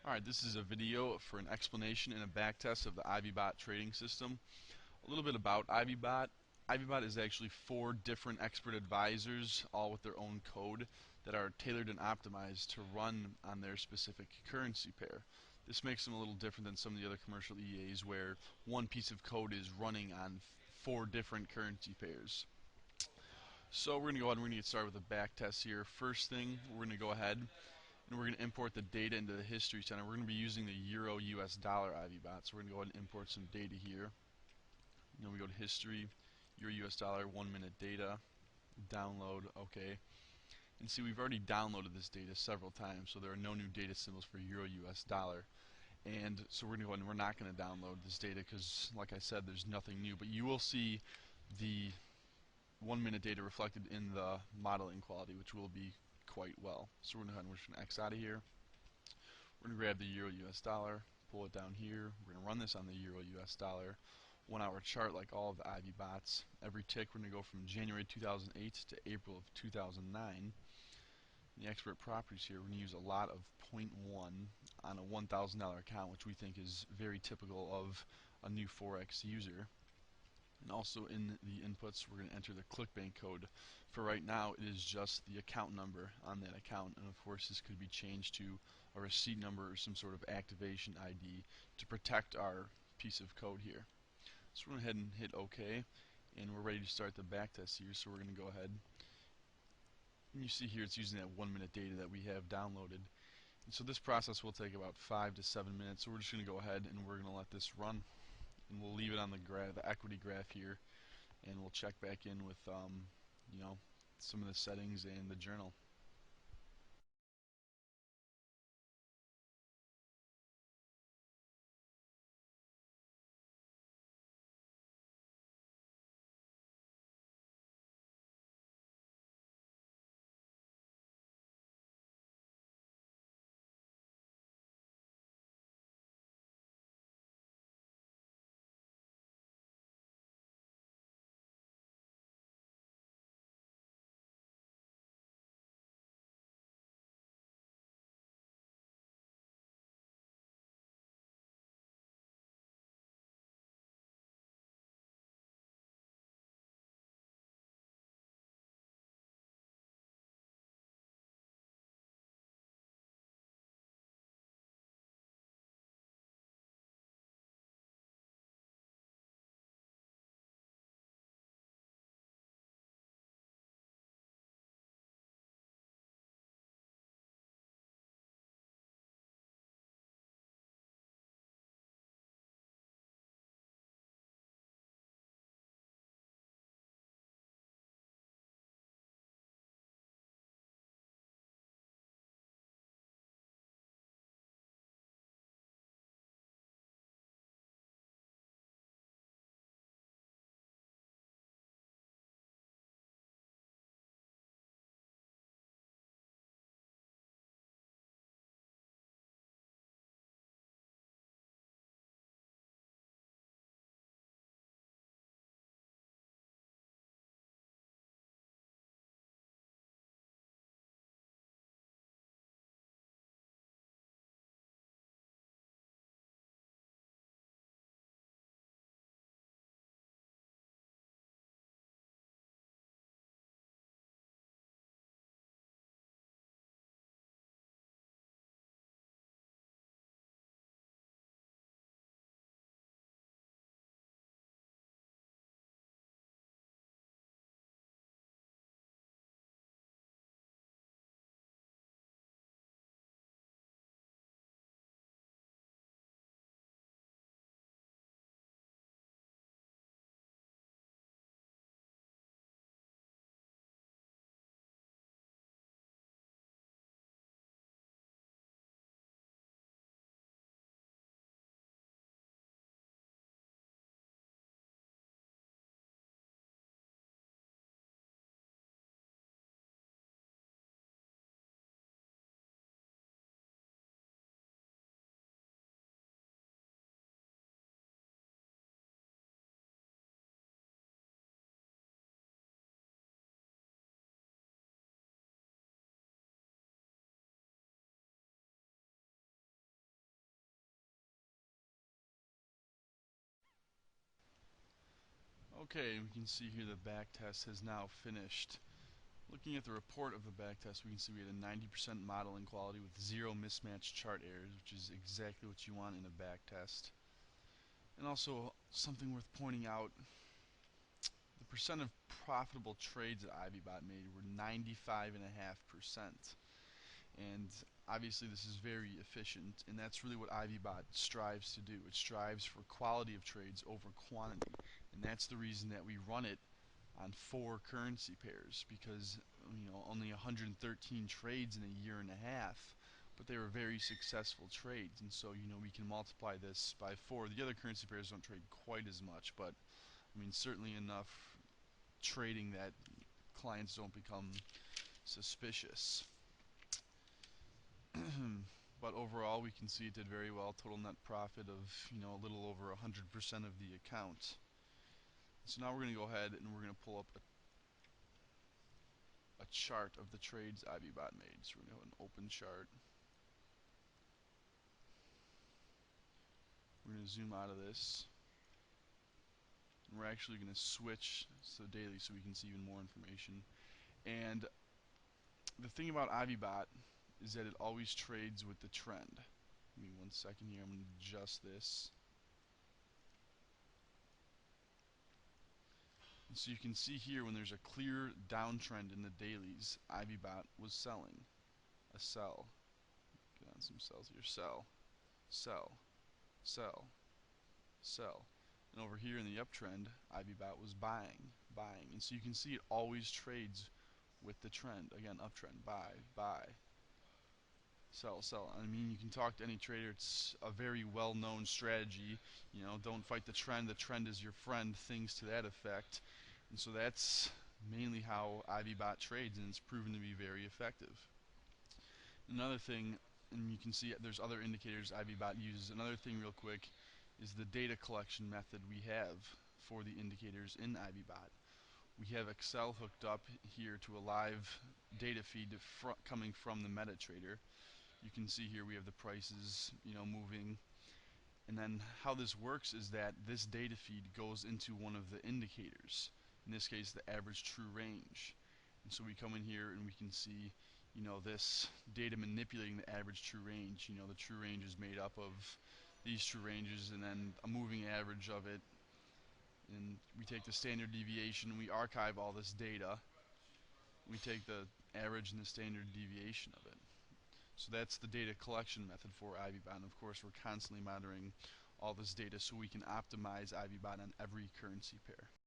Alright, this is a video for an explanation and a backtest of the Ivybot trading system. A little bit about Ivybot. Ivybot is actually 4 different expert advisors, all with their own code, that are tailored and optimized to run on their specific currency pair. This makes them a little different than some of the other commercial EAs where one piece of code is running on 4 different currency pairs. So we're going to go ahead and we're going to get started with a backtest here. First thing, we're going to go ahead and we're going to import the data into the history center. We're going to be using the Euro US dollar Ivybot, so we're going to go ahead and import some data here. Then we go to history, Euro US dollar, 1 minute data, download, okay. And see, we've already downloaded this data several times, so there are no new data symbols for Euro US dollar. And so we're going to go ahead and we're not going to download this data because, like I said, there's nothing new. But you will see the 1 minute data reflected in the modeling quality, which will be quite well. So we're going to go ahead and we're just going to X out of here. We're going to grab the Euro US dollar, pull it down here. We're going to run this on the Euro US dollar 1 hour chart like all of the Ivybots. Every tick we're going to go from January 2008 to April of 2009. The expert properties here, we're going to use a lot of 0.1 on a $1,000 account, which we think is very typical of a new Forex user. And also in the inputs, we're going to enter the ClickBank code. For right now, it is just the account number on that account, and of course this could be changed to a receipt number or some sort of activation ID to protect our piece of code here. So we're going to go ahead and hit OK, and we're ready to start the backtest here. So we're going to go ahead, and you see here it's using that 1 minute data that we have downloaded. And so this process will take about 5 to 7 minutes. So we're just going to go ahead and we're going to let this run. And we'll leave it on the equity graph here, and we'll check back in with some of the settings and the journal. Okay, we can see here the back test has now finished. Looking at the report of the back test, we can see we had a 90% modeling quality with zero mismatched chart errors, which is exactly what you want in a back test. And also, something worth pointing out, the percent of profitable trades that Ivybot made were 95.5%. And obviously this is very efficient, and that's really what Ivybot strives to do. It strives for quality of trades over quantity, and that's the reason that we run it on 4 currency pairs, because only 113 trades in a year and a half, but they were very successful trades, and so we can multiply this by 4. The other currency pairs don't trade quite as much, but certainly enough trading that clients don't become suspicious. But overall, we can see it did very well. Total net profit of a little over 100% of the account. So now we're going to go ahead and we're going to pull up a chart of the trades Ivybot made. So we're going to have an open chart. We're going to zoom out of this. And we're actually going to switch to the daily so we can see even more information. And the thing about Ivybot is that it always trades with the trend. Give me 1 second here. I'm going to adjust this. And so you can see here when there's a clear downtrend in the dailies, Ivybot was selling. A sell. Get on some sells here. Sell. Sell. Sell. Sell. And over here in the uptrend, Ivybot was buying. Buying. And so you can see it always trades with the trend. Again, uptrend. Buy. Buy. Sell, sell. You can talk to any trader. It's a very well-known strategy. Don't fight the trend. The trend is your friend. Things to that effect. And so that's mainly how Ivybot trades, and it's proven to be very effective. Another thing, and you can see there's other indicators Ivybot uses. Another thing real quick is the data collection method we have for the indicators in Ivybot. We have Excel hooked up here to a live data feed coming from the MetaTrader. You can see here we have the prices, moving. And then how this works is that this data feed goes into one of the indicators. In this case, the average true range. And so we come in here and we can see, this data manipulating the average true range. The true range is made up of these true ranges and then a moving average of it. And we take the standard deviation and we archive all this data. We take the average and the standard deviation of it. So that's the data collection method for Ivybot. And of course, we're constantly monitoring all this data so we can optimize Ivybot on every currency pair.